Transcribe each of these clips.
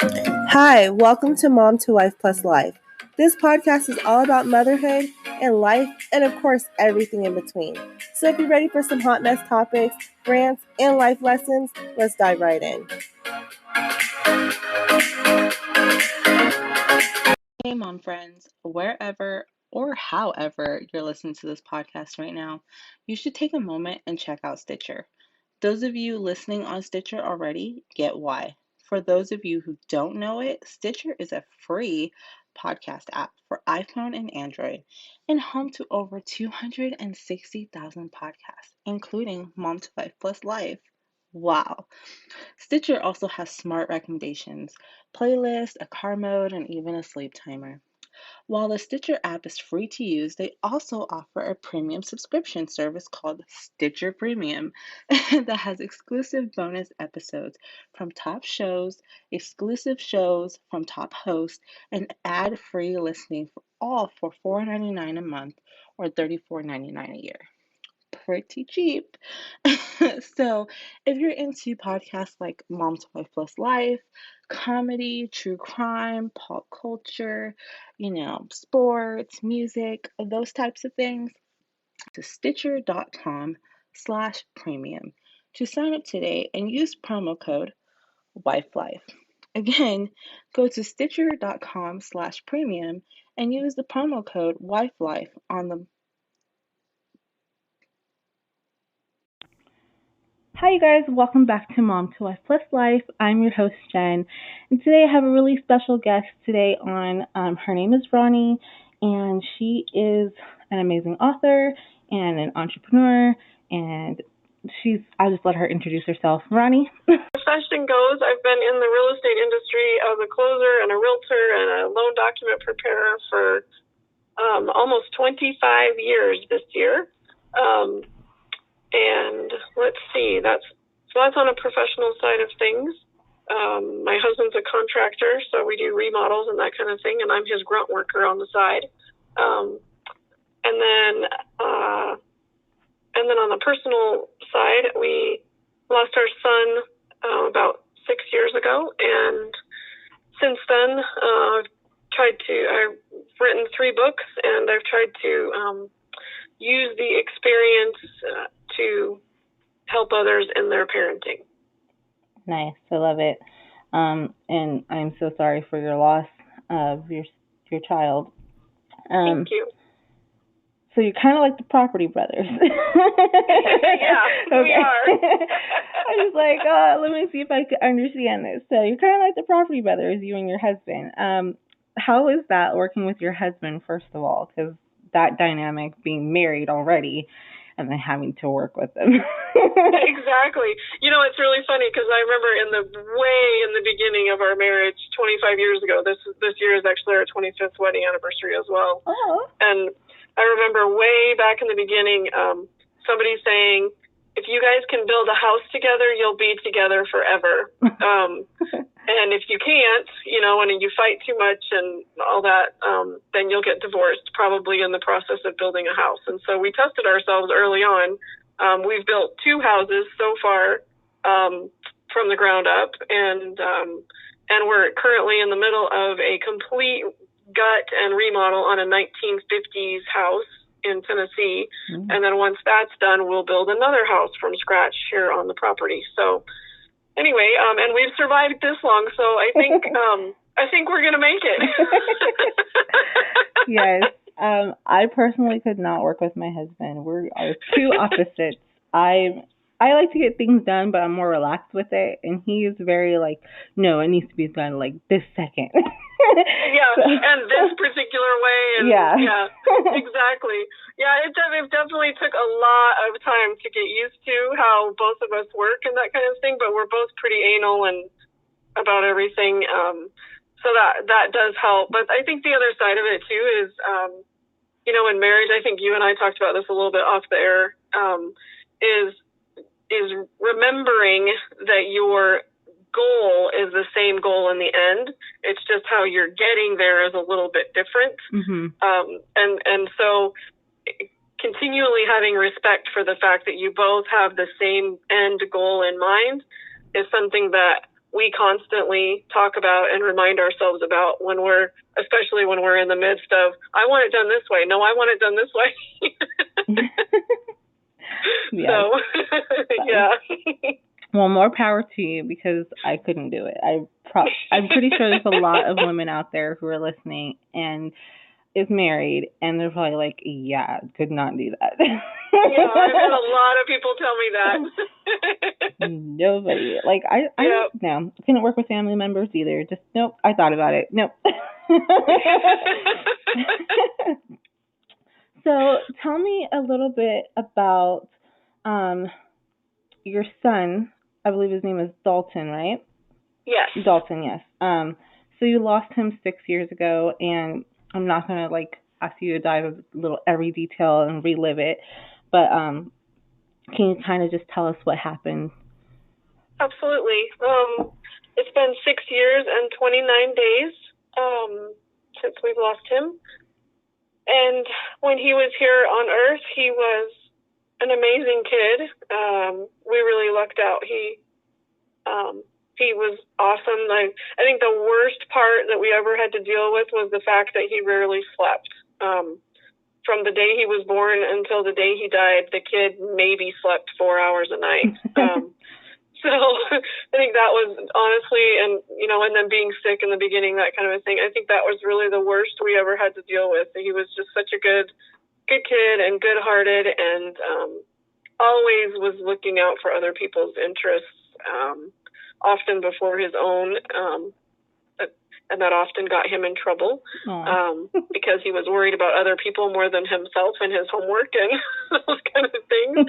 Hi, welcome to Mom to Wife Plus Life. This podcast is all about motherhood and life, and of course, everything in between. So if you're ready for some hot mess topics, rants, and life lessons, let's dive right in. Hey, mom friends, wherever or however you're listening to this podcast right now, you should take a moment and check out Stitcher. Those of you listening on Stitcher already get why. For those of you who don't know it, Stitcher is a free podcast app for iPhone and Android and home to over 260,000 podcasts, including Mom to Life Plus Life. Wow. Stitcher also has smart recommendations, playlists, a car mode, and even a sleep timer. While the Stitcher app is free to use, they also offer a premium subscription service called Stitcher Premium that has exclusive bonus episodes from top shows, exclusive shows from top hosts, and ad-free listening for all for $4.99 a month or $34.99 a year. Pretty cheap. So, if you're into podcasts like Mom to Wife Plus Life, comedy, true crime, pop culture, sports, music, those types of things, to Stitcher.com/premium to sign up today and use promo code WifeLife. Again, go to Stitcher.com/premium and use the promo code WifeLife on the. Hi, you guys. Welcome back to Mom to Wife Plus Life. I'm your host, Jen. And today I have a really special guest today on. Her name is Roni, and she is an amazing author and an entrepreneur. And I'll just let her introduce herself. Roni? Fashion goes, I've been in the real estate industry as a closer and a realtor and a loan document preparer for almost 25 years this year. And let's see, that's on a professional side of things. My husband's a contractor, so we do remodels and that kind of thing, and I'm his grunt worker on the side. And then on the personal side, we lost our son about 6 years ago, and since then I've written 3 books, and I've tried to use the experience to help others in their parenting. Nice. I love it. And I'm so sorry for your loss of your child. Thank you. So you're kind of like the Property Brothers. Yeah, okay. We are. I was like, let me see if I could understand this. So you're kind of like the Property Brothers, you and your husband. How is that working with your husband, first of all? Because that dynamic, being married already, and then having to work with them. Exactly. It's really funny because I remember in the beginning of our marriage 25 years ago, this year is actually our 25th wedding anniversary as well. Oh. And I remember way back in the beginning, somebody saying, if you guys can build a house together, you'll be together forever. And if you can't, and you fight too much and all that, then you'll get divorced probably in the process of building a house. And so we tested ourselves early on. We've built 2 houses so far from the ground up, and we're currently in the middle of a complete gut and remodel on a 1950s house in Tennessee. Mm-hmm. And then once that's done, we'll build another house from scratch here on the property. So anyway, and we've survived this long, so I think we're gonna make it. Yes. I personally could not work with my husband. We are 2 opposites. I like to get things done, but I'm more relaxed with it, and he is very like, no, it needs to be done like this second. Yeah, and this particular way. And yeah, exactly. Yeah, it definitely took a lot of time to get used to how both of us work and that kind of thing, but we're both pretty anal and about everything. So that does help. But I think the other side of it too is, in marriage, I think you and I talked about this a little bit off the air, is remembering that your goal is the same goal in the end. It's just how you're getting there is a little bit different. Mm-hmm. And so continually having respect for the fact that you both have the same end goal in mind is something that we constantly talk about and remind ourselves about especially when we're in the midst of, I want it done this way. No, I want it done this way. Yes. So, yeah. Well, more power to you, because I couldn't do it. I'm pretty sure there's a lot of women out there who are listening and is married, and they're probably like, yeah, could not do that. Yeah, I've had a lot of people tell me that. Nobody. Like, no, couldn't work with family members either. Just, nope, I thought about it. Nope. So, tell me a little bit about your son. I believe his name is Dalton, right? Yes. Dalton, yes. So you lost him 6 years ago, and I'm not going to, ask you to dive a little every detail and relive it, but can you kind of just tell us what happened? Absolutely. It's been 6 years and 29 days since we've lost him. And when he was here on Earth, he was an amazing kid. We really lucked out. He was awesome. I think the worst part that we ever had to deal with was the fact that he rarely slept. From the day he was born until the day he died, the kid maybe slept 4 hours a night. So I think that was honestly, and then being sick in the beginning, that kind of a thing. I think that was really the worst we ever had to deal with. He was just such a good kid and good-hearted, and always was looking out for other people's interests, often before his own, and that often got him in trouble because he was worried about other people more than himself and his homework and those kind of things.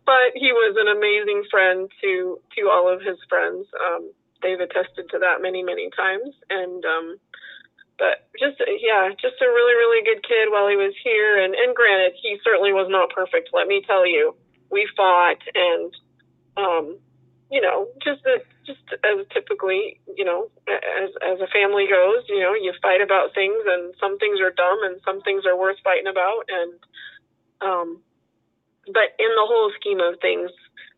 But he was an amazing friend to all of his friends. They've attested to that many, many times. And but just a really, really good kid while he was here. And granted, he certainly was not perfect, let me tell you. We fought, and just as typically, as a family goes, you fight about things, and some things are dumb and some things are worth fighting about. And but in the whole scheme of things,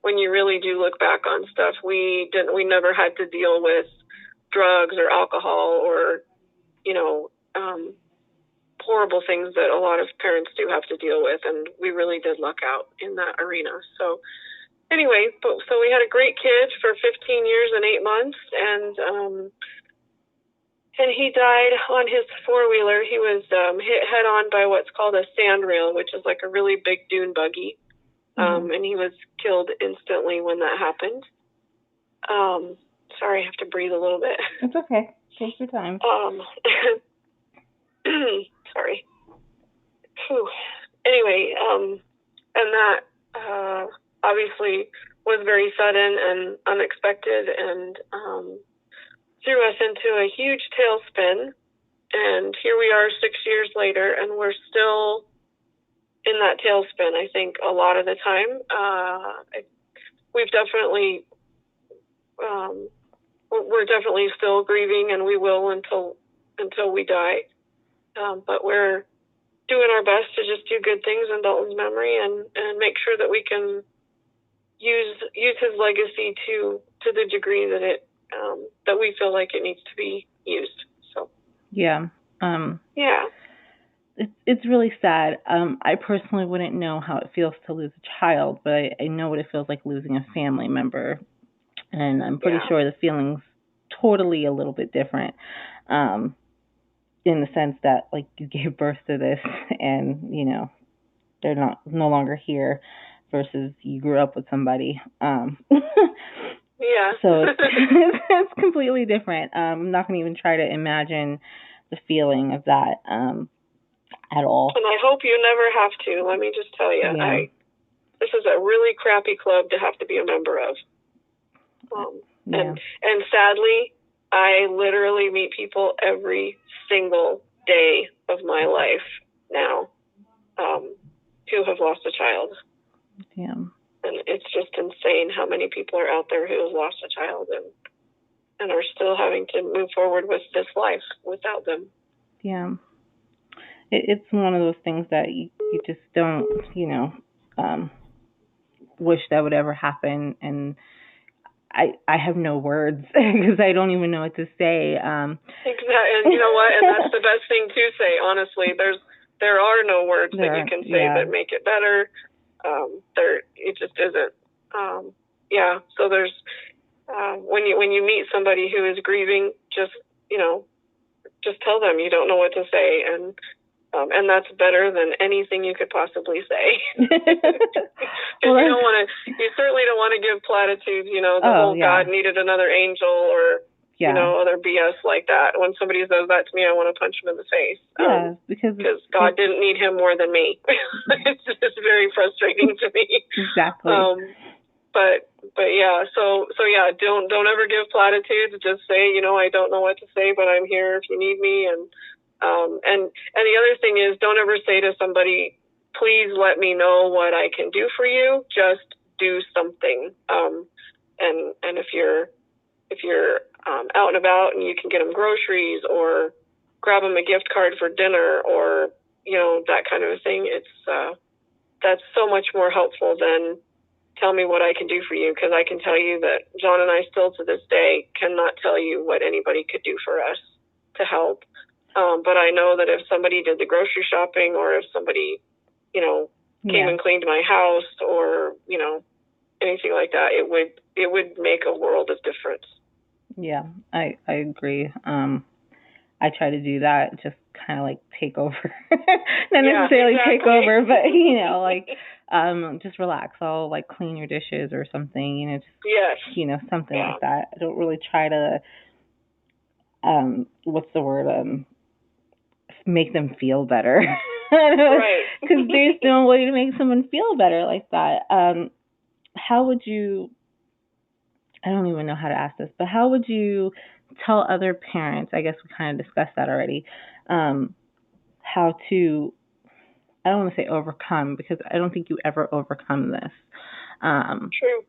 when you really do look back on stuff, we never had to deal with drugs or alcohol or, horrible things that a lot of parents do have to deal with. And we really did luck out in that arena. So anyway, so we had a great kid for 15 years and 8 months, and he died on his four-wheeler. He was hit head-on by what's called a sand rail, which is like a really big dune buggy, and he was killed instantly when that happened. Sorry, I have to breathe a little bit. It's okay. Take your time. Sorry. Whew. Anyway, and that obviously was very sudden and unexpected, and threw us into a huge tailspin. And here we are 6 years later, and we're still in that tailspin, I think, a lot of the time. We've definitely, we're definitely still grieving, and we will until we die. But we're doing our best to just do good things in Dalton's memory and make sure that we can use his legacy to the degree that that we feel like it needs to be used. So yeah. It's really sad. I personally wouldn't know how it feels to lose a child, but I know what it feels like losing a family member, and I'm pretty sure the feeling's totally a little bit different. In the sense that, like, you gave birth to this, and they're no longer here, versus you grew up with somebody. Yeah. So it's completely different. I'm not going to even try to imagine the feeling of that at all. And I hope you never have to. Let me just tell you, Yeah. This is a really crappy club to have to be a member of. And sadly, I literally meet people every single day of my life now who have lost a child. Yeah. And it's just insane how many people are out there who have lost a child and are still having to move forward with this life without them. Yeah. It's one of those things that you just don't, wish that would ever happen. And I have no words because I don't even know what to say. Exactly, and you know what? And that's the best thing to say. Honestly, there are no words that you can say that make it better. It just isn't. Yeah. So there's when you meet somebody who is grieving, just tell them you don't know what to say, and that's better than anything you could possibly say. Because you certainly don't want to give platitudes, God needed another angel or, other BS like that. When somebody says that to me, I want to punch them in the face. Because God didn't need him more than me. It's just very frustrating to me. Exactly. But yeah, so yeah, don't ever give platitudes. Just say, I don't know what to say, but I'm here if you need me. And the other thing is, don't ever say to somebody, please let me know what I can do for you. Just do something. And if you're out and about and you can get them groceries or grab them a gift card for dinner or, that kind of a thing, that's so much more helpful than tell me what I can do for you. Because I can tell you that John and I still to this day cannot tell you what anybody could do for us to help. But I know that if somebody did the grocery shopping or if somebody, came and cleaned my house or, anything like that, it would make a world of difference. Yeah, I agree. I try to do that, just kind of like take over. Not necessarily take over, but, just relax. I'll like clean your dishes or something, something like that. I don't really try to, what's the word, make them feel better. Right. Because there's no way to make someone feel better like that. How would you, I don't even know how to ask this, but how would you tell other parents, I guess we kind of discussed that already, how to, I don't want to say overcome, because I don't think you ever overcome this. True.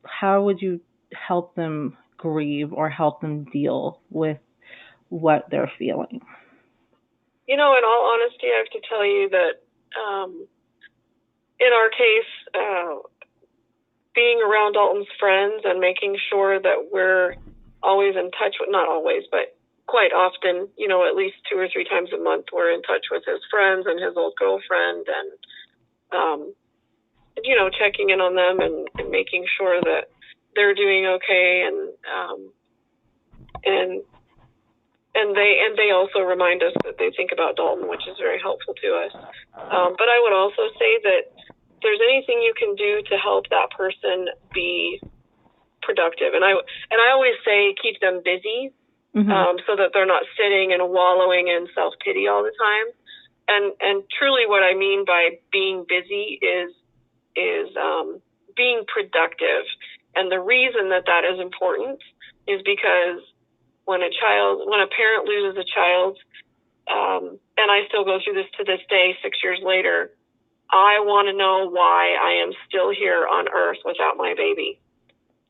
How would you help them grieve or help them deal with what they're feeling? In all honesty, I have to tell you that in our case, being around Dalton's friends and making sure that we're always in touch with, not always, but quite often, at least 2 or 3 times a month, we're in touch with his friends and his old girlfriend and, checking in on them and making sure that they're doing okay. And they also remind us that they think about Dalton, which is very helpful to us. But I would also say that if there's anything you can do to help that person be productive, and I always say keep them busy, so that they're not sitting and wallowing in self-pity all the time. And truly, what I mean by being busy is being productive. And the reason that is important is because when a parent loses a child, and I still go through this to this day, 6 years later, I want to know why I am still here on earth without my baby.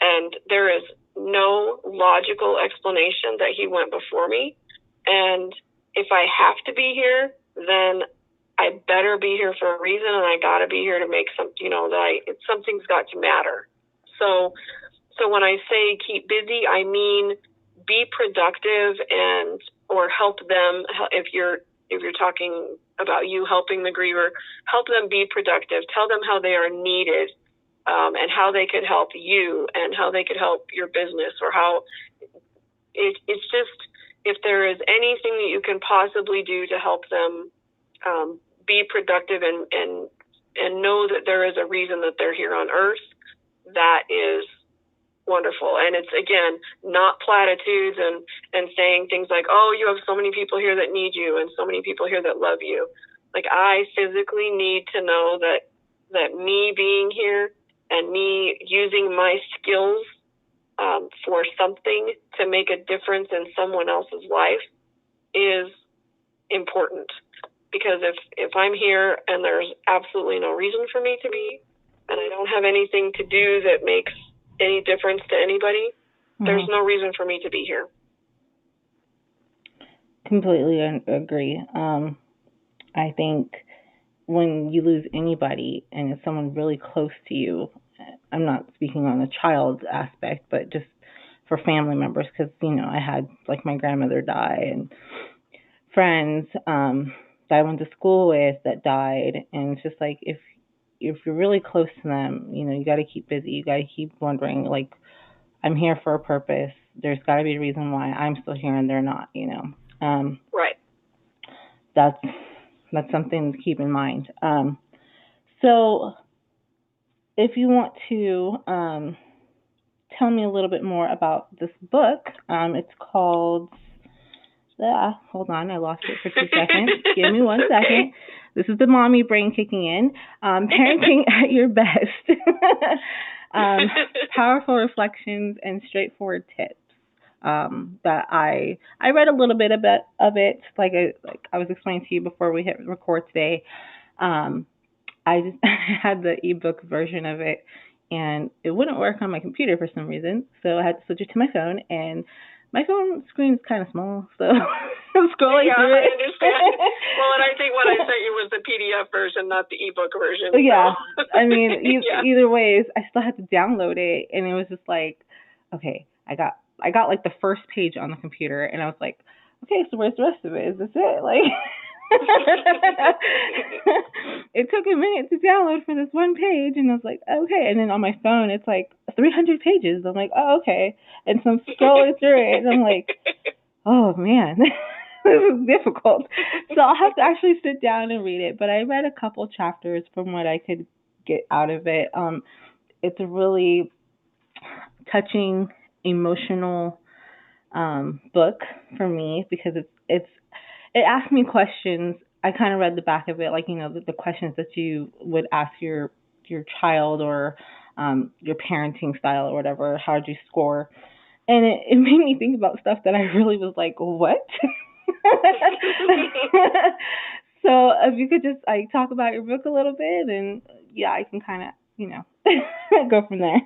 And there is no logical explanation that he went before me. And if I have to be here, then I better be here for a reason, and I got to be here to make something's got to matter. So when I say keep busy, I mean be productive or help them. If you're talking about you helping the griever, help them be productive. Tell them how they are needed, and how they could help you and how they could help your business, or how it's just, if there is anything that you can possibly do to help them be productive and know that there is a reason that they're here on earth, that is wonderful. And it's, again, not platitudes and saying things like, oh, you have so many people here that need you and so many people here that love you. Like, I physically need to know that me being here and me using my skills for something to make a difference in someone else's life is important. Because if I'm here and there's absolutely no reason for me to be, and I don't have anything to do that makes any difference to anybody, there's no reason for me to be here. Completely agree. I think when you lose anybody and it's someone really close to you, I'm not speaking on the child's aspect, but just for family members, because I had like my grandmother die and friends that I went to school with that died, and it's just like if you're really close to them, you got to keep busy. You got to keep wondering, like, I'm here for a purpose. There's got to be a reason why I'm still here and they're not. Right. That's something to keep in mind. So, if you want to tell me a little bit more about this book, it's called. Hold on, I lost it for 2 seconds. Give me 1 second. This is the mommy brain kicking in. Parenting at Your Best. Powerful reflections and straightforward tips. That I read a little bit of it, like I was explaining to you before we hit record today. I just had the ebook version of it, and it wouldn't work on my computer for some reason, so I had to switch it to my phone, and my phone screen is kind of small, so I'm scrolling through it. I understand. Well, and I think what I sent you was the PDF version, not the ebook version. So. Yeah, I mean, either ways, I still had to download it, and it was just like, okay, I got like the first page on the computer, and I was like, okay, so where's the rest of it? Is this it? Like, it took a minute to download for this one page, and I was like, okay. And then on my phone, it's like 300 pages. I'm like, oh, okay. And so I'm scrolling through it, and I'm like, oh man, this is difficult. So I'll have to actually sit down and read it. But I read a couple chapters from what I could get out of it. It's a really touching, emotional book for me, because it asked me questions. I kind of read the back of it, like, the questions that you would ask your child, or your parenting style or whatever. How did you score? And it made me think about stuff that I really was like, what? So if you could just talk about your book a little bit, and I can kind of go from there.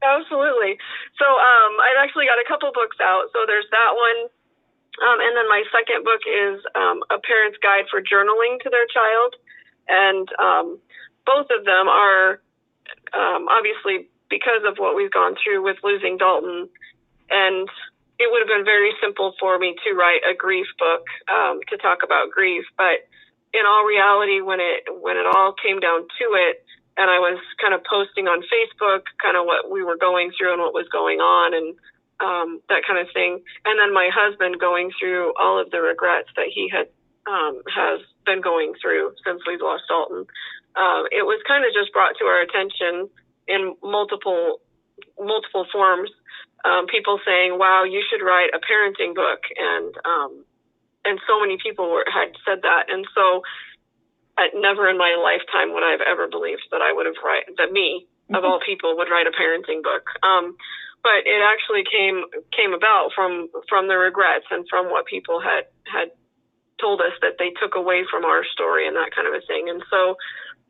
Absolutely. So I've actually got a couple books out. So there's that one. And then my second book is A Parent's Guide for Journaling to Their Child. And both of them are obviously because of what we've gone through with losing Dalton. And it would have been very simple for me to write a grief book to talk about grief. But in all reality, when it all came down to it, and I was kind of posting on Facebook kind of what we were going through and what was going on, and that kind of thing. And then my husband going through all of the regrets that he has been going through since we've lost Dalton. It was kind of just brought to our attention in multiple forms. People saying, wow, you should write a parenting book. And so many people had said that. And so never in my lifetime would I have ever believed that that me, of all people, would write a parenting book. But it actually came about from the regrets and from what people had told us that they took away from our story and that kind of a thing. And so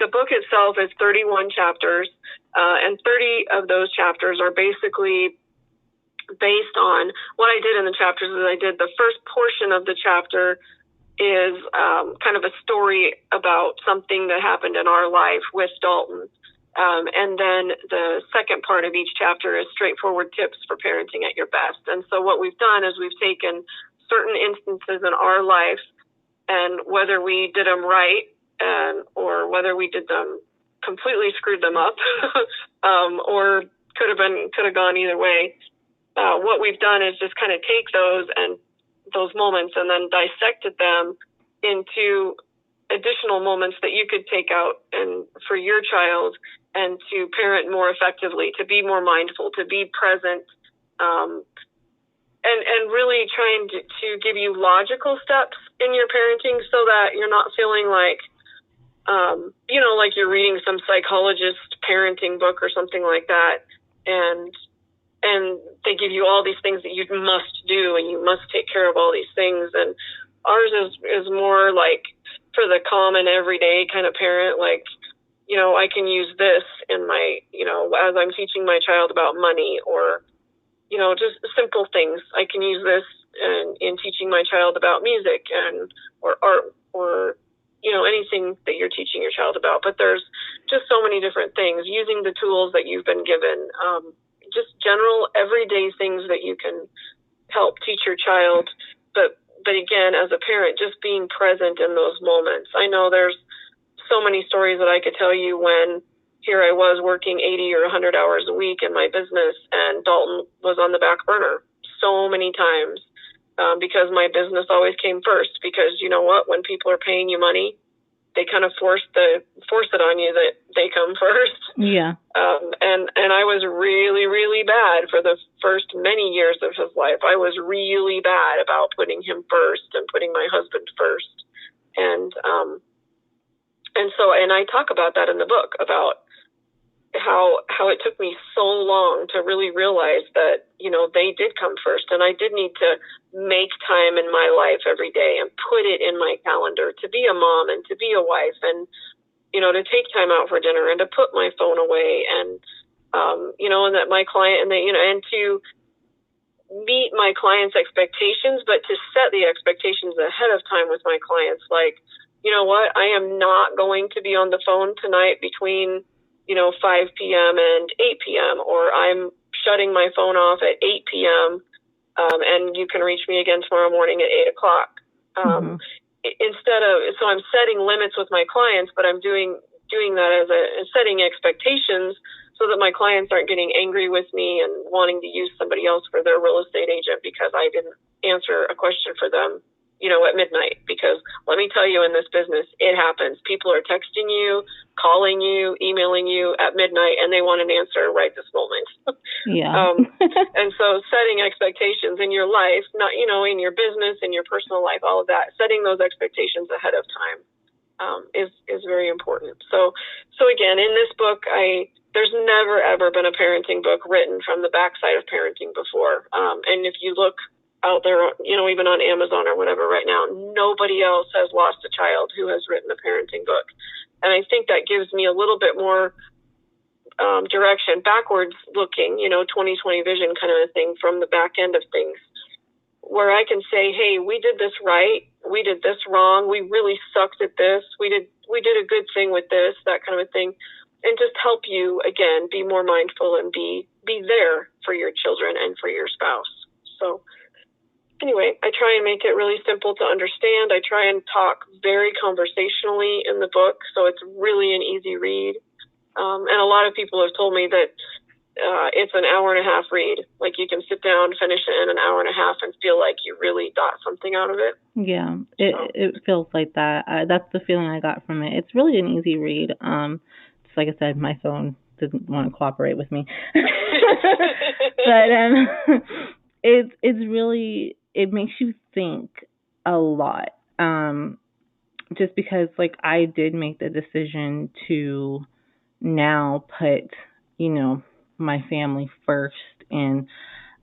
the book itself is 31 chapters, and 30 of those chapters are basically based on what I did in the chapters. Is I did the first portion of the chapter is kind of a story about something that happened in our life with Dalton. And then the second part of each chapter is straightforward tips for parenting at your best. And so what we've done is we've taken certain instances in our life, and whether we did them right or whether we did them completely screwed them up, or could have gone either way. What we've done is just kind of take those moments and then dissected them into additional moments that you could take out and for your child, and to parent more effectively, to be more mindful, to be present, and really trying to give you logical steps in your parenting, so that you're not feeling like, like you're reading some psychologist parenting book or something like that, and they give you all these things that you must do, and you must take care of all these things. And ours is more like for the common everyday kind of parent, like, I can use this in my, as I'm teaching my child about money, or, just simple things. I can use this in teaching my child about music or art, or, anything that you're teaching your child about. But there's just so many different things, using the tools that you've been given, just general everyday things that you can help teach your child. But again, as a parent, just being present in those moments. I know there's so many stories that I could tell you when here I was working 80 or 100 hours a week in my business, and Dalton was on the back burner so many times, because my business always came first. Because you know what, when people are paying you money, they kind of force it on you that they come first. Yeah. And I was really, really bad for the first many years of his life. I was really bad about putting him first and putting my husband first. And I talk about that in the book, about how it took me so long to really realize that, you know, they did come first, and I did need to make time in my life every day and put it in my calendar to be a mom and to be a wife, and, you know, to take time out for dinner and to put my phone away, and, you know, and that my client, and that, you know, and to meet my clients' expectations, but to set the expectations ahead of time with my clients. Like, you know what, I am not going to be on the phone tonight between, you know, 5 p.m. and 8 p.m., or I'm shutting my phone off at 8 p.m., and you can reach me again tomorrow morning at 8 o'clock. So I'm setting limits with my clients, but I'm doing that as setting expectations so that my clients aren't getting angry with me and wanting to use somebody else for their real estate agent because I didn't answer a question for them, you know, at midnight. Because let me tell you, in this business, it happens. People are texting you, calling you, emailing you at midnight, and they want an answer right this moment. Yeah. And so setting expectations in your life, not, you know, in your business, in your personal life, all of that, setting those expectations ahead of time is very important. So again, in this book, there's never, ever been a parenting book written from the backside of parenting before. And if you look out there, you know, even on Amazon or whatever right now, nobody else has lost a child who has written a parenting book. And I think that gives me a little bit more direction, backwards looking, you know, 20/20 vision kind of a thing from the back end of things, where I can say, hey, we did this right, we did this wrong, we really sucked at this, we did a good thing with this, that kind of a thing, and just help you, again, be more mindful and be there for your children and for your spouse. So anyway, I try and make it really simple to understand. I try and talk very conversationally in the book, so it's really an easy read. And a lot of people have told me that it's an hour and a half read. Like, you can sit down, finish it in an hour and a half, and feel like you really got something out of it. Yeah, it feels like that. That's the feeling I got from it. It's really an easy read. Just like I said, my phone didn't want to cooperate with me. But it's really, it makes you think a lot. Just because, like, I did make the decision to now put, you know, my family first. And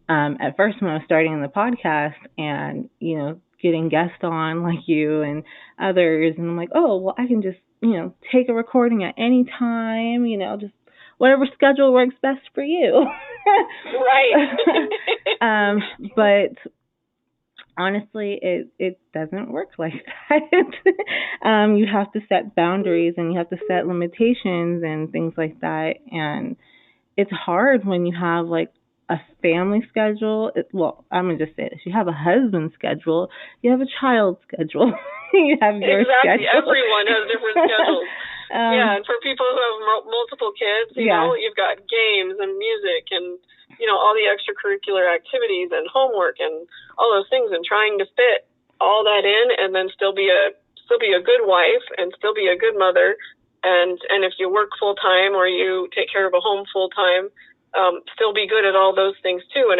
at first, when I was starting the podcast and, you know, getting guests on like you and others, and I'm like, oh, well, I can just, you know, take a recording at any time, you know, just whatever schedule works best for you. Right. But honestly, it doesn't work like that. You have to set boundaries and you have to set limitations and things like that. And it's hard when you have like a family schedule. Well, I'm going to just say this. You have a husband schedule. You have a child schedule. You have your exactly. schedule. Everyone has different schedules. Yeah, and for people who have multiple kids, you know, you've got games and music and, you know, all the extracurricular activities and homework and all those things, and trying to fit all that in and then still be a good wife and still be a good mother. And if you work full time or you take care of a home full time, still be good at all those things too. And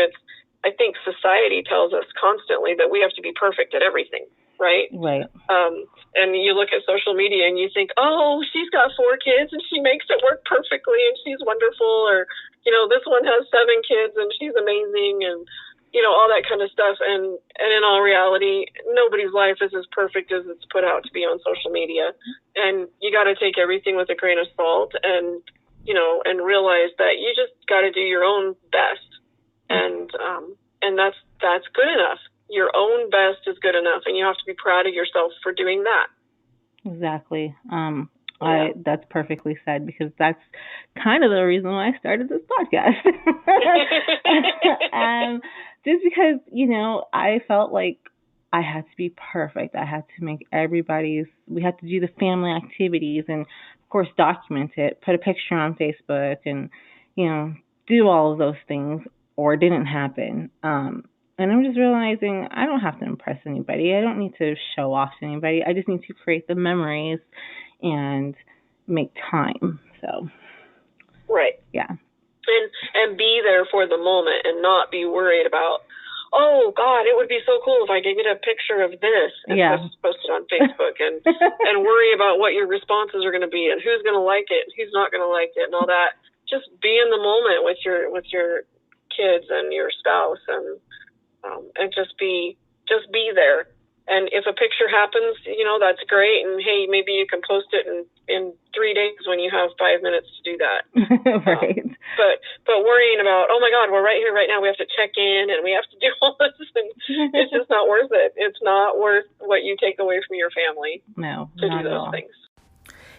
I think society tells us constantly that we have to be perfect at everything. Right. And you look at social media and you think, oh, she's got 4 kids and she makes it work perfectly and she's wonderful. Or, you know, this one has 7 kids and she's amazing, and, you know, all that kind of stuff. And in all reality, nobody's life is as perfect as it's put out to be on social media. And you got to take everything with a grain of salt, and, you know, and realize that you just got to do your own best. And that's good enough. Your own best is good enough, and you have to be proud of yourself for doing that. Exactly. That's perfectly said, because that's kind of the reason why I started this podcast. Just because, I felt like I had to be perfect. I had to make we had to do the family activities and, of course, document it, put a picture on Facebook and, do all of those things, or it didn't happen. And I'm just realizing I don't have to impress anybody. I don't need to show off to anybody. I just need to create the memories and make time. So, right. Yeah. And be there for the moment and not be worried about, oh God, it would be so cool if I could get a picture of this and post it on Facebook and worry about what your responses are going to be and who's going to like it and who's not going to like it and all that. Just be in the moment with your kids and your spouse and just be there. And if a picture happens, that's great. And hey, maybe you can post it in 3 days when you have 5 minutes to do that. Right. But worrying about, oh my God, we're right here right now. We have to check in and we have to do all this. And it's just not worth it. It's not worth what you take away from your family. No, to do those things.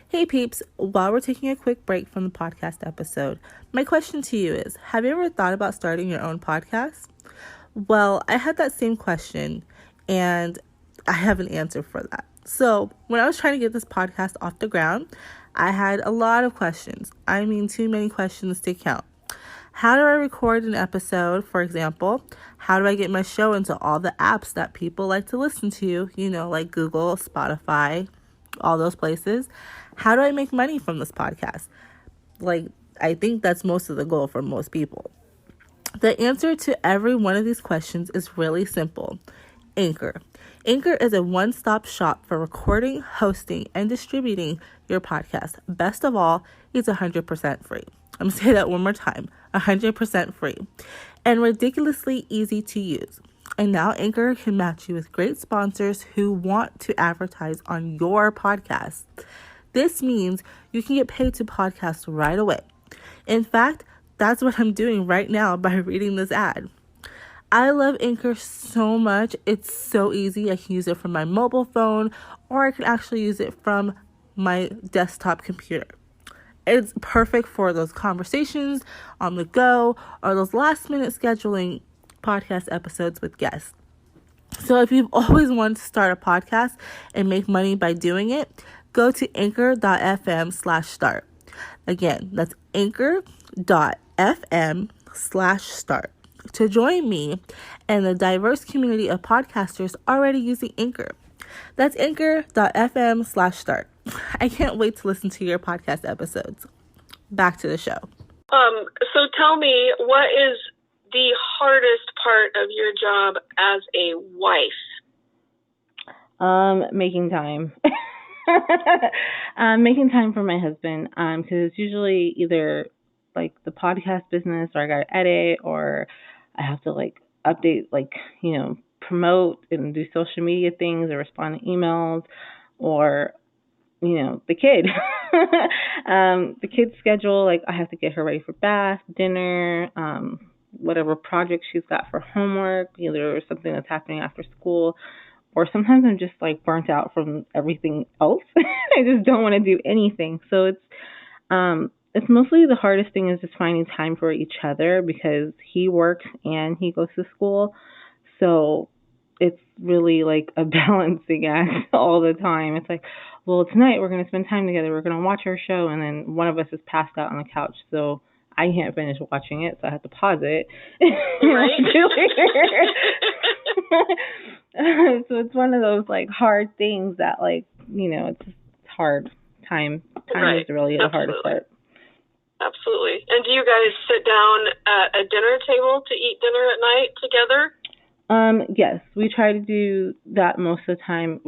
Hey peeps, while we're taking a quick break from the podcast episode, my question to you is, have you ever thought about starting your own podcast? Well, I had that same question and I have an answer for that. So when I was trying to get this podcast off the ground, I had a lot of questions. I mean, too many questions to count. How do I record an episode, for example? How do I get my show into all the apps that people like to listen to, like Google, Spotify, all those places? How do I make money from this podcast? I think that's most of the goal for most people. The answer to every one of these questions is really simple. Anchor. Anchor is a one-stop shop for recording, hosting, and distributing your podcast. Best of all, it's 100% free. I'm going to say that one more time. 100% free. And ridiculously easy to use. And now Anchor can match you with great sponsors who want to advertise on your podcast. This means you can get paid to podcast right away. In fact, that's what I'm doing right now by reading this ad. I love Anchor so much. It's so easy. I can use it from my mobile phone, or I can actually use it from my desktop computer. It's perfect for those conversations on the go or those last minute scheduling podcast episodes with guests. So if you've always wanted to start a podcast and make money by doing it, go to anchor.fm/start. Again, that's anchor.fm/start to join me and the diverse community of podcasters already using Anchor. That's anchor.fm/start. I can't wait to listen to your podcast episodes. Back to the show. So tell me, what is the hardest part of your job as a wife? Making time. Making time for my husband, because it's usually either like the podcast business, or I gotta edit, or I have to update, promote and do social media things, or respond to emails, or the kid. The kid's schedule, I have to get her ready for bath, dinner, whatever project she's got for homework, either something that's happening after school, or sometimes I'm just burnt out from everything else. I just don't want to do anything. So it's mostly the hardest thing is just finding time for each other, because he works and he goes to school. So it's really a balancing act all the time. It's well, tonight we're going to spend time together. We're going to watch our show. And then one of us is passed out on the couch. So I can't finish watching it. So I have to pause it. Right. So it's one of those hard things that it's hard. Time right. is really the hardest part. Absolutely. And do you guys sit down at a dinner table to eat dinner at night together? Yes, we try to do that most of the time.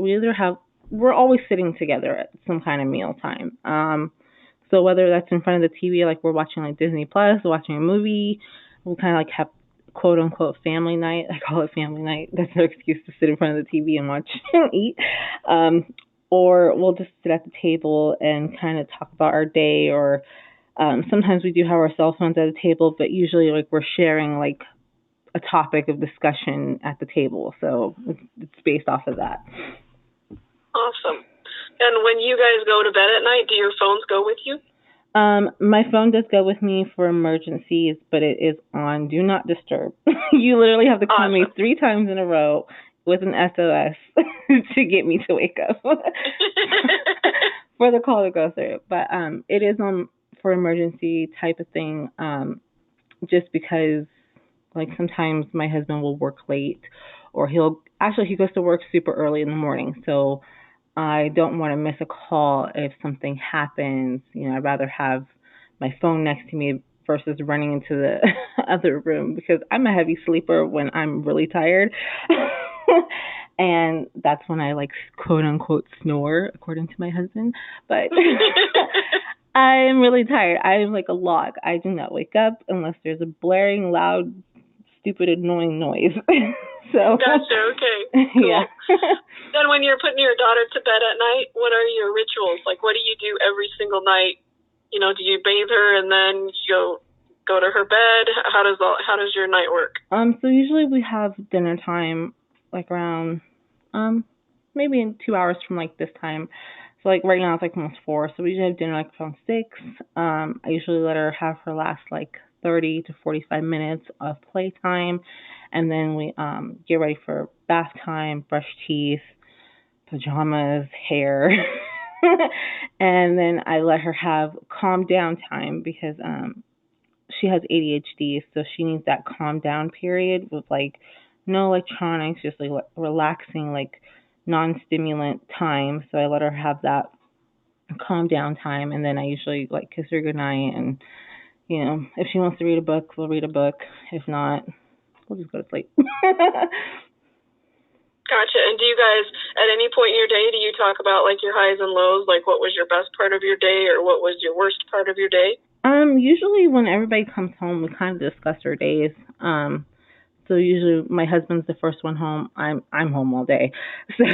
We're always sitting together at some kind of meal time. So whether that's in front of the TV, we're watching Disney Plus, watching a movie, we kind of have quote unquote family night. I call it family night. That's our excuse to sit in front of the TV and watch and eat. Or we'll just sit at the table and kind of talk about our day, or sometimes we do have our cell phones at the table, but usually we're sharing a topic of discussion at the table. So it's based off of that. Awesome. And when you guys go to bed at night, do your phones go with you? My phone does go with me for emergencies, but it is on Do Not Disturb. You literally have to call me 3 times in a row with an SOS to get me to wake up for the call to go through. But it is on for emergency type of thing, just because like sometimes my husband will work late, or he goes to work super early in the morning, so I don't want to miss a call if something happens. I'd rather have my phone next to me versus running into the other room, because I'm a heavy sleeper when I'm really tired. And that's when I quote unquote snore, according to my husband. But I'm really tired. I'm like a log. I do not wake up unless there's a blaring, loud, stupid, annoying noise. So gotcha. Okay. Cool. Yeah. Then when you're putting your daughter to bed at night, what are your rituals? What do you do every single night? Do you bathe her and then you go to her bed? How does your night work? So usually we have dinner time around maybe in 2 hours from this time. So right now it's almost 4. So we usually have dinner around 6. I usually let her have her last 30 to 45 minutes of playtime, and then we get ready for bath time, brush teeth, pajamas, hair. And then I let her have calm down time, because she has ADHD, so she needs that calm down period with no electronics, just relaxing, non-stimulant time. So I let her have that calm down time, and then I usually kiss her goodnight, and if she wants to read a book, we'll read a book. If not, we'll just go to sleep. Gotcha. And do you guys, at any point in your day, do you talk about your highs and lows? What was your best part of your day, or what was your worst part of your day? Usually when everybody comes home, we kind of discuss our days. So usually my husband's the first one home. I'm home all day, so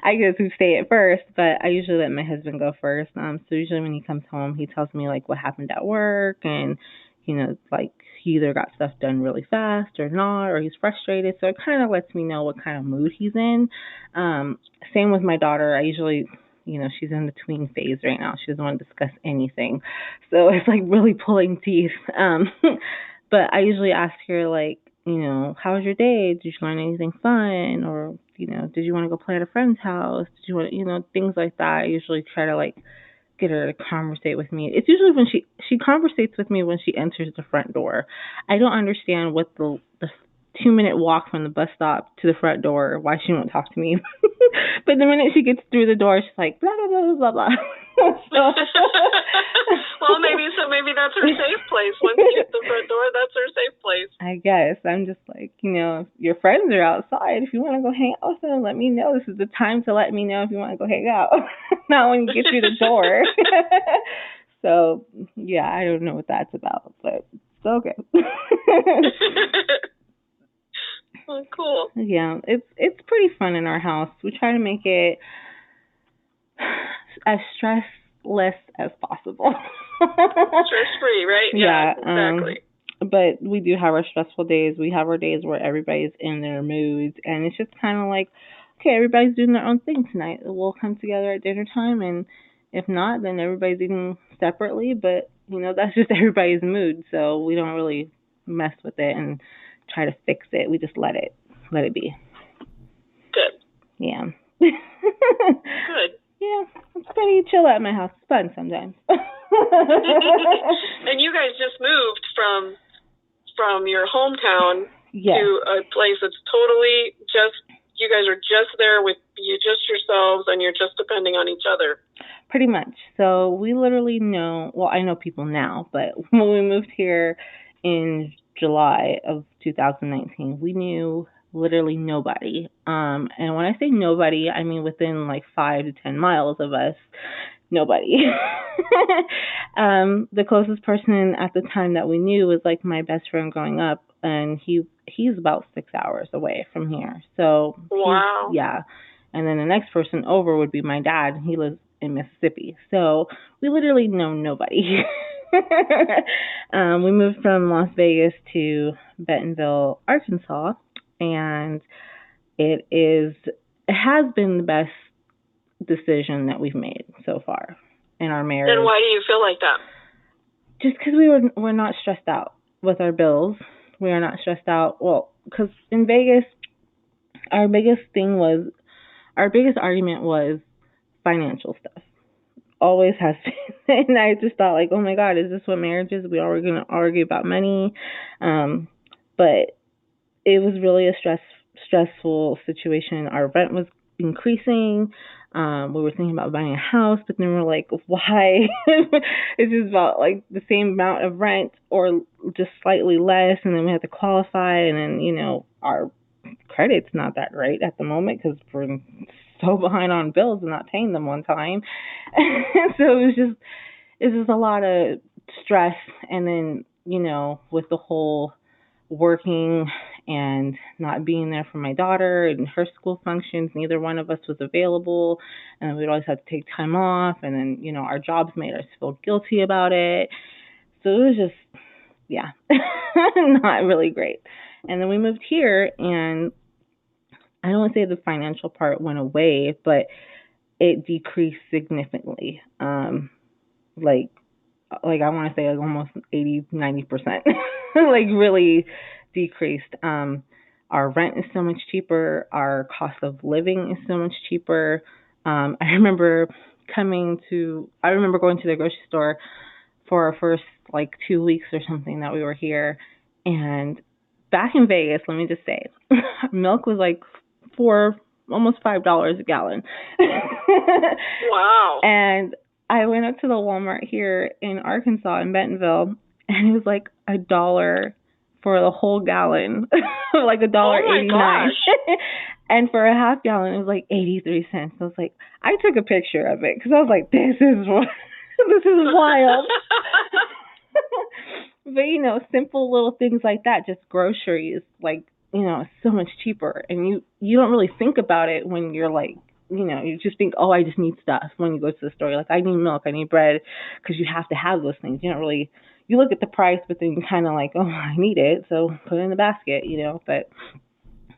I get to stay at first. But I usually let my husband go first. So usually when he comes home, he tells me what happened at work, and he either got stuff done really fast or not, or he's frustrated. So it kind of lets me know what kind of mood he's in. Same with my daughter. I usually, she's in the tween phase right now. She doesn't want to discuss anything, so it's really pulling teeth. But I usually ask her how was your day? Did you learn anything fun? Or, did you want to go play at a friend's house? Did you want, things like that. I usually try to get her to conversate with me. It's usually when she conversates with me when she enters the front door. I don't understand what the 2-minute walk from the bus stop to the front door, why she won't talk to me. But the minute she gets through the door, she's like, blah, blah, blah, blah, blah. Well, maybe that's her safe place. Once you hit the front door, that's her safe place. I guess. I'm just if your friends are outside, if you want to go hang out with them, let me know. This is the time to let me know if you want to go hang out. Not when you get through the door. So, yeah, I don't know what that's about, but it's okay. Oh, cool. Yeah, it's pretty fun in our house. We try to make it as stressless as possible. Stress-free, right? Yeah, exactly. But we do have our stressful days. We have our days where everybody's in their moods, and it's just kind of okay, everybody's doing their own thing tonight. We'll come together at dinner time, and if not, then everybody's eating separately. But, that's just everybody's mood, so we don't really mess with it and try to fix it. We just let it be. Good. Yeah. Good. Yeah, it's pretty chill at my house. It's fun sometimes. And you guys just moved from your hometown to a place that's totally you guys are just there with just yourselves, and you're just depending on each other. Pretty much. So we literally know, well, I know people now, but when we moved here in July of 2019, we knew literally nobody. And when I say nobody, I mean within 5 to 10 miles of us, nobody. The closest person at the time that we knew was my best friend growing up, and he's about 6 hours away from here. So wow. Yeah. And then the next person over would be my dad. He lives in Mississippi. So we literally know nobody. We moved from Las Vegas to Bentonville, Arkansas, and it has been the best decision that we've made so far in our marriage. And why do you feel like that? Just because we're not stressed out with our bills. We are not stressed out. Well, because in Vegas, our biggest argument was financial stuff. Always has been. And I just thought, like, oh my God, is this what marriage is? We are going to argue about money. But it was really a stressful situation. Our rent was increasing. We were thinking about buying a house, but then we're like, why? It's just about like the same amount of rent or just slightly less, and then we have to qualify, and then, our credit's not that great at the moment because we're so behind on bills and not paying them on time. So it's just a lot of stress, and then, with the whole working and not being there for my daughter and her school functions, neither one of us was available, and we'd always have to take time off, and then, our jobs made us feel guilty about it. So it was just, yeah, not really great. And then we moved here, and I don't want to say the financial part went away, but it decreased significantly. Like I want to say like almost 80-90%, like really decreased. Our rent is so much cheaper. Our cost of living is so much cheaper. I remember going to the grocery store for our first like 2 weeks or something that we were here. And back in Vegas, let me just say, milk was like almost $5 a gallon. Wow. And I went up to the Walmart here in Arkansas, in Bentonville, and it was like $1 for the whole gallon, like $1.89. And for a half gallon, it was like 83 cents. I was like, I took a picture of it because I was like, this is wild. But, simple little things like that, just groceries, like, it's so much cheaper. And you don't really think about it when you're like, you just think, oh, I just need stuff. When you go to the store, you're like, I need milk, I need bread, because you have to have those things. You don't really, you look at the price, but then you kind of like, oh, I need it, so put it in the basket, But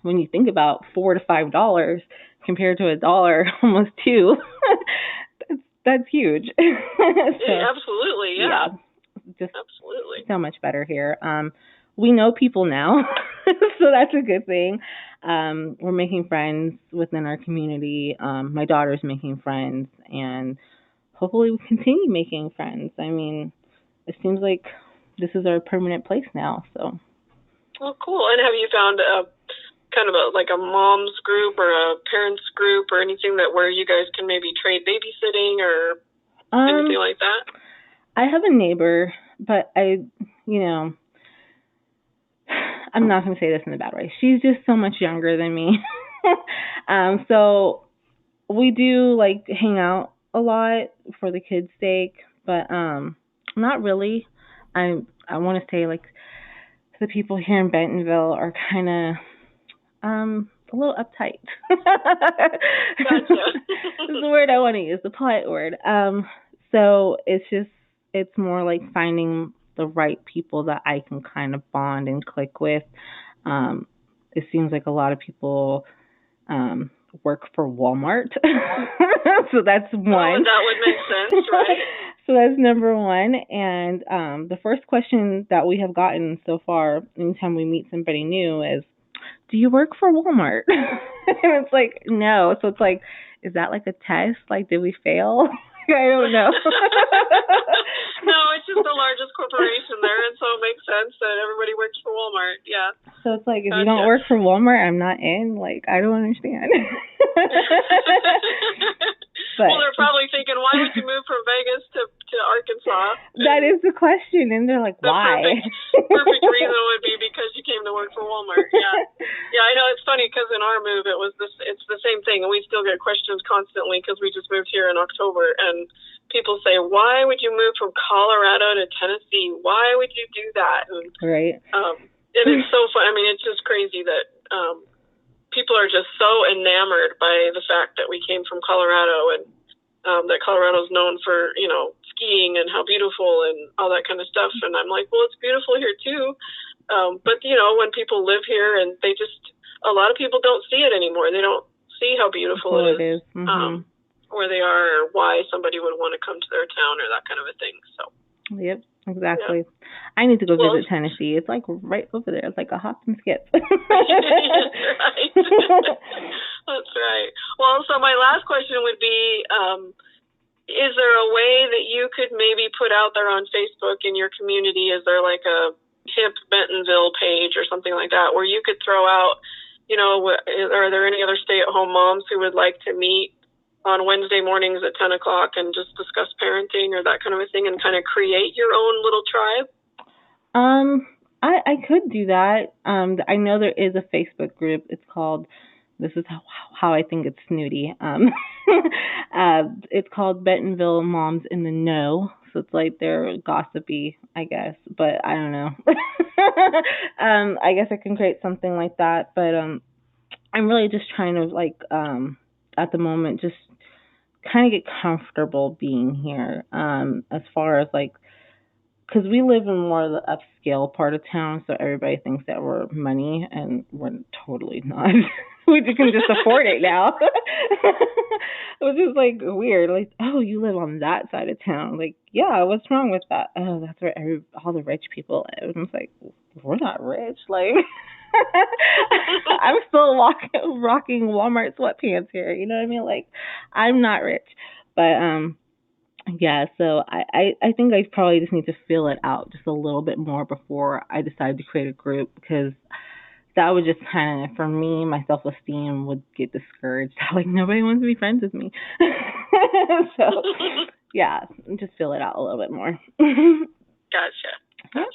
when you think about $4 to $5 compared to $1, almost $2, that's huge. So, absolutely, yeah. Just absolutely so much better here. We know people now, so that's a good thing. We're making friends within our community. My daughter's making friends, and hopefully we continue making friends. I mean, it seems like this is our permanent place now. So. Well, cool. And have you found kind of a mom's group or a parents group or anything where you guys can maybe trade babysitting or anything like that? I have a neighbor, but I'm not going to say this in a bad way. She's just so much younger than me. So we do hang out a lot for the kids' sake, but not really. I want to say the people here in Bentonville are kind of a little uptight. Gotcha. Is the word I want to use, the polite word. So it's more like finding the right people that I can kind of bond and click with. It seems like a lot of people work for Walmart. So that's one. Oh, that would make sense, right? So that's number one. And the first question that we have gotten so far, anytime we meet somebody new, is, do you work for Walmart? And it's like, no. So it's like, is that like a test? Like, did we fail? I don't know. No, it's just the largest corporation there, and so it makes sense that everybody works for Walmart. Yeah. So it's like, if you don't work for Walmart, I'm not in. Like, I don't understand. But, well, they're probably thinking, why would you move from Vegas to Arkansas? That is the question, and they're like, why? Perfect reason would be because you came to work for Walmart. Yeah. Yeah, I know. It's funny because in our move, it's the same thing, and we still get questions constantly because we just moved here in October, and people say, why would you move from Colorado to Tennessee? Why would you do that? And, right. And it's so fun. I mean, it's just crazy that people are just so enamored by the fact that we came from Colorado and that Colorado is known for, skiing and how beautiful and all that kind of stuff. And I'm like, well, it's beautiful here too. But, when people live here and a lot of people don't see it anymore. They don't see how beautiful it is. Mm-hmm. where they are, or why somebody would want to come to their town, or that kind of a thing. So. Yep, exactly. Yeah. I need to go visit Tennessee. It's like right over there. It's like a hop and skip. That's right. That's right. Well, so my last question would be, is there a way that you could maybe put out there on Facebook in your community? Is there like a hip Bentonville page or something like that where you could throw out, are there any other stay-at-home moms who would like to meet on Wednesday mornings at 10 o'clock and just discuss parenting or that kind of a thing and kind of create your own little tribe? I could do that. I know there is a Facebook group. It's called, this is how I think it's snooty. It's called Bentonville Moms in the Know. So it's like they're gossipy, I guess, but I don't know. I guess I can create something like that, but I'm really just trying to at the moment just kind of get comfortable being here. As far as because we live in more of the upscale part of town, so everybody thinks that we're money, and we're totally not. We can just afford it now. Which is weird. Oh, you live on that side of town. Yeah, what's wrong with that? Oh, that's where all the rich people live. And it's we're not rich. I'm still rocking Walmart sweatpants here. You know what I mean? I'm not rich. But yeah, so I think I probably just need to feel it out just a little bit more before I decide to create a group, because that would just kind of, for me, my self-esteem would get discouraged. Nobody wants to be friends with me. So, yeah, just feel it out a little bit more. Gotcha.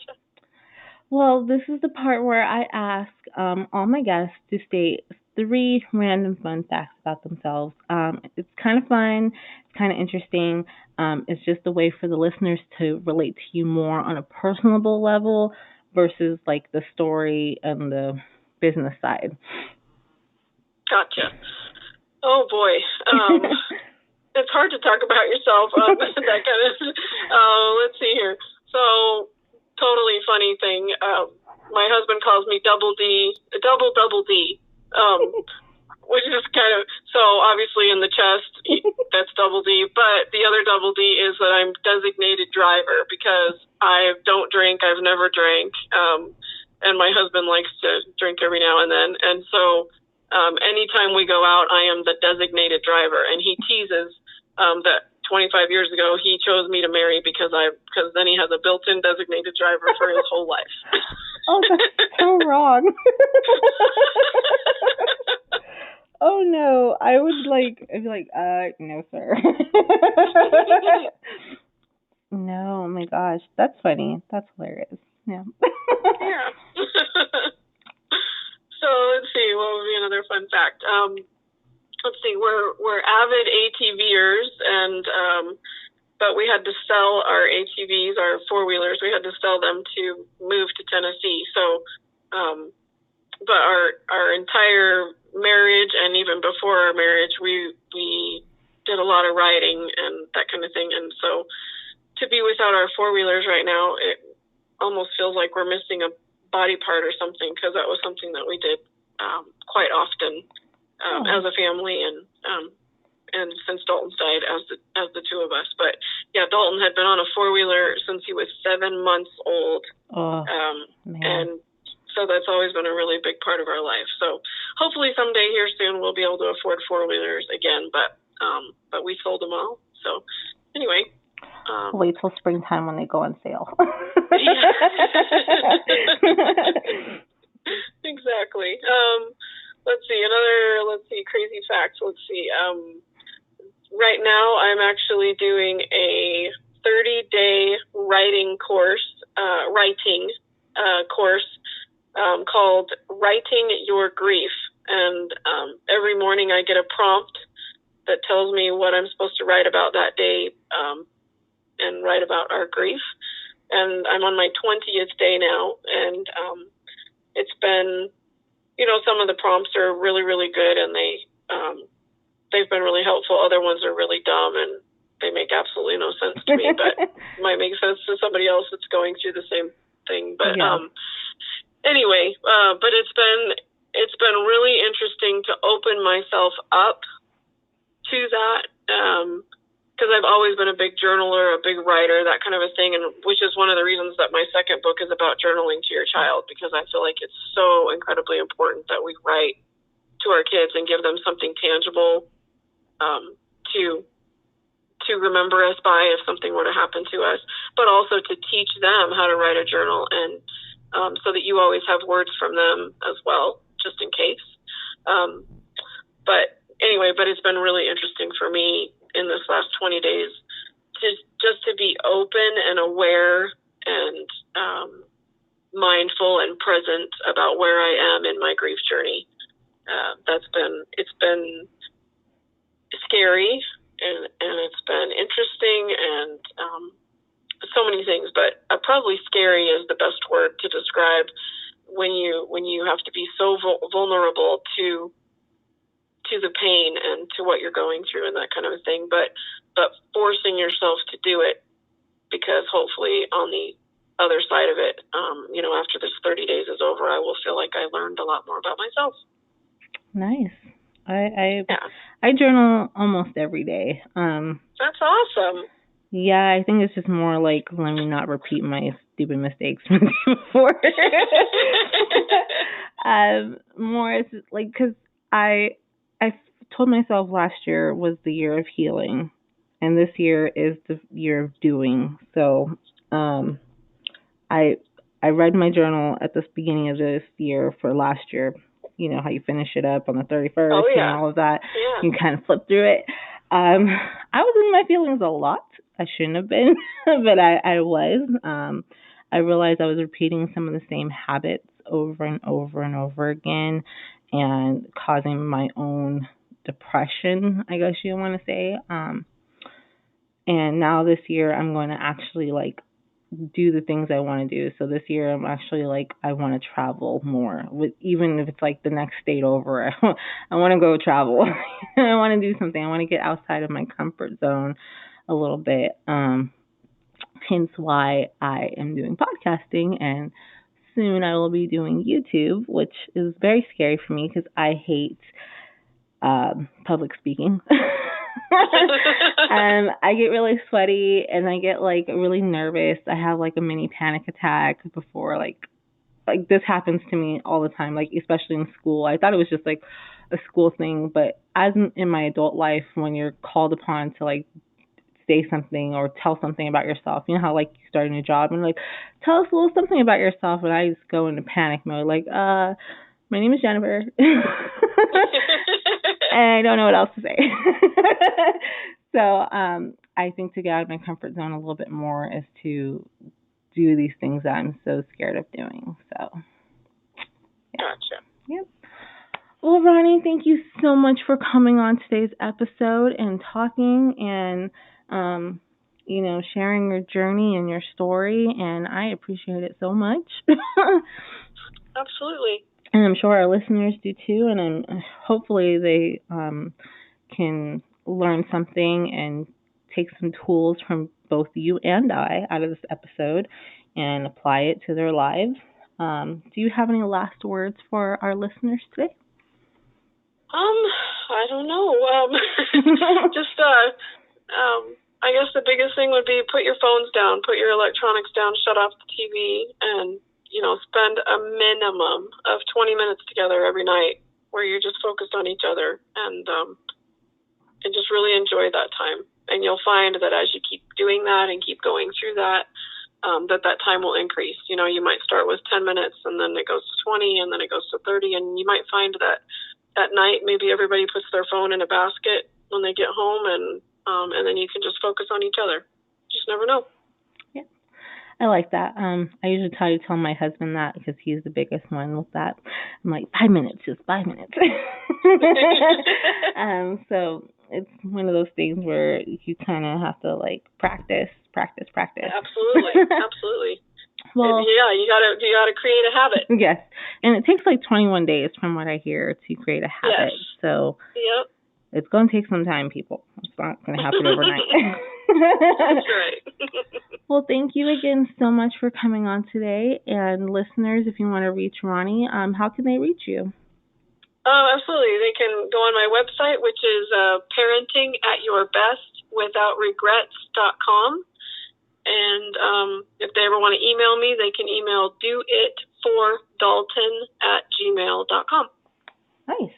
Well, this is the part where I ask all my guests to state 3 random fun facts about themselves. It's kind of fun. It's kind of interesting. It's just a way for the listeners to relate to you more on a personable level versus the story and the business side. Gotcha. Oh boy. It's hard to talk about yourself. That kind of. Let's see here. So, totally funny thing. My husband calls me Double D, double D. Which is kind of, so obviously in the chest, that's double D, but the other double D is that I'm designated driver because I don't drink, I've never drank, and my husband likes to drink every now and then, and so anytime we go out, I am the designated driver, and he teases that 25 years ago he chose me to marry because then he has a built-in designated driver for his whole life. Oh, that's so wrong. Oh no, I would I'd be no sir. No, oh my gosh, that's funny. That's hilarious. Yeah. Yeah. So let's see, what would be another fun fact? Let's see, we're avid ATVers, and but we had to sell our ATVs, our 4-wheelers. We had to sell them to move to Tennessee. So, but our entire marriage and even before our marriage, we did a lot of riding and that kind of thing. And so to be without our 4-wheelers right now, it almost feels like we're missing a body part or something, because that was something that we did quite often as a family, and since Dalton's died, as the 2 of us. But yeah, Dalton had been on a 4-wheeler since he was 7 months old, and so that's always been a really big part of our life. So hopefully someday here soon we'll be able to afford 4-wheelers again, but we sold them all. So anyway. Wait till springtime when they go on sale. Exactly. Let's see, crazy facts. Let's see. Right now I'm actually doing a 30-day writing course called Writing Your Grief. And every morning I get a prompt that tells me what I'm supposed to write about that day, and write about our grief. And I'm on my 20th day now, and it's been, some of the prompts are really, really good, and they've been really helpful. Other ones are really dumb, and they make absolutely no sense to me, but might make sense to somebody else that's going through the same thing. But anyway, but it's been really interesting to open myself up to that because I've always been a big journaler, a big writer, that kind of a thing, and which is one of the reasons that my second book is about journaling to your child, because I feel like it's so incredibly important that we write to our kids and give them something tangible to remember us by if something were to happen to us, but also to teach them how to write a journal, and so that you always have words from them as well, just in case. But anyway, it's been really interesting for me in this last 20 days to be open and aware and mindful and present about where I am in my grief journey. It's been scary and it's been interesting and so many things, but probably scary is the best word to describe when you have to be so vulnerable to the pain and to what you're going through and that kind of a thing, but forcing yourself to do it, because hopefully on the other side of it, after this 30 days is over, I will feel like I learned a lot more about myself. Nice. I journal almost every day. That's awesome. Yeah, I think it's just more like, let me not repeat my stupid mistakes from the day before. More it's like, because I told myself last year was the year of healing, and this year is the year of doing. So, I read my journal at the beginning of this year for last year. You know how you finish it up on the 31st and all of that. Yeah. You kind of flip through it. I was in my feelings a lot. I shouldn't have been, but I was. I realized I was repeating some of the same habits over and over and over again, and causing my own depression, I guess you want to say. And now this year I'm going to actually do the things I want to do. So this year I'm actually I want to travel more, even if it's the next state over. I want to go travel. I want to do something. I want to get outside of my comfort zone a little bit. Hence why I am doing podcasting, and soon I will be doing YouTube, which is very scary for me because I hate public speaking. I get really sweaty and I get really nervous. I have a mini panic attack before this happens to me all the time, especially in school. I thought it was just a school thing, but as in my adult life, when you're called upon to say something or tell something about yourself, you know how you start a new job and tell us a little something about yourself, and I just go into panic mode my name is Jennifer. And I don't know what else to say. So I think to get out of my comfort zone a little bit more is to do these things that I'm so scared of doing. So, yeah. Gotcha. Yep. Well, Roni, thank you so much for coming on today's episode and talking and, sharing your journey and your story. And I appreciate it so much. Absolutely. And I'm sure our listeners do too, and hopefully they can learn something and take some tools from both you and I out of this episode and apply it to their lives. Do you have any last words for our listeners today? I don't know. I guess the biggest thing would be put your phones down, put your electronics down, shut off the TV, and spend a minimum of 20 minutes together every night where you're just focused on each other and just really enjoy that time. And you'll find that as you keep doing that and keep going through that, that time will increase. You might start with 10 minutes and then it goes to 20 and then it goes to 30. And you might find that at night, maybe everybody puts their phone in a basket when they get home and then you can just focus on each other. Just never know. I like that. I usually tell my husband that because he's the biggest one with that. I'm 5 minutes, just 5 minutes. So it's one of those things where you kind of have to practice. Absolutely, absolutely. Well, you gotta create a habit. Yes, and it takes 21 days from what I hear to create a habit. Yes. So yep. It's going to take some time, people. It's not going to happen overnight. That's right. Well, thank you again so much for coming on today. And listeners, if you want to reach Roni, how can they reach you? Absolutely. They can go on my website, which is parentingatyourbestwithoutregrets.com. And if they ever want to email me, they can email doitfordalton@gmail.com. Nice.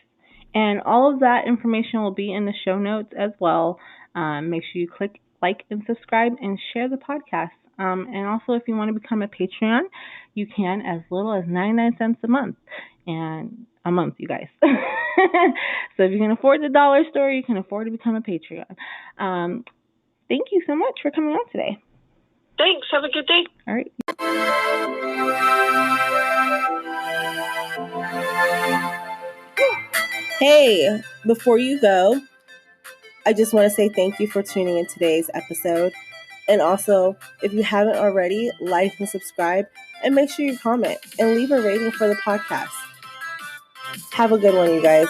And all of that information will be in the show notes as well. Make sure you click like and subscribe and share the podcast. And also, if you want to become a Patreon, you can as little as 99 cents a month. And a month, you guys. So if you can afford the dollar store, you can afford to become a Patreon. Thank you so much for coming on today. Thanks. Have a good day. All right. Hey, before you go, I just want to say thank you for tuning in today's episode. And also, if you haven't already, like and subscribe, and make sure you comment and leave a rating for the podcast. Have a good one, you guys.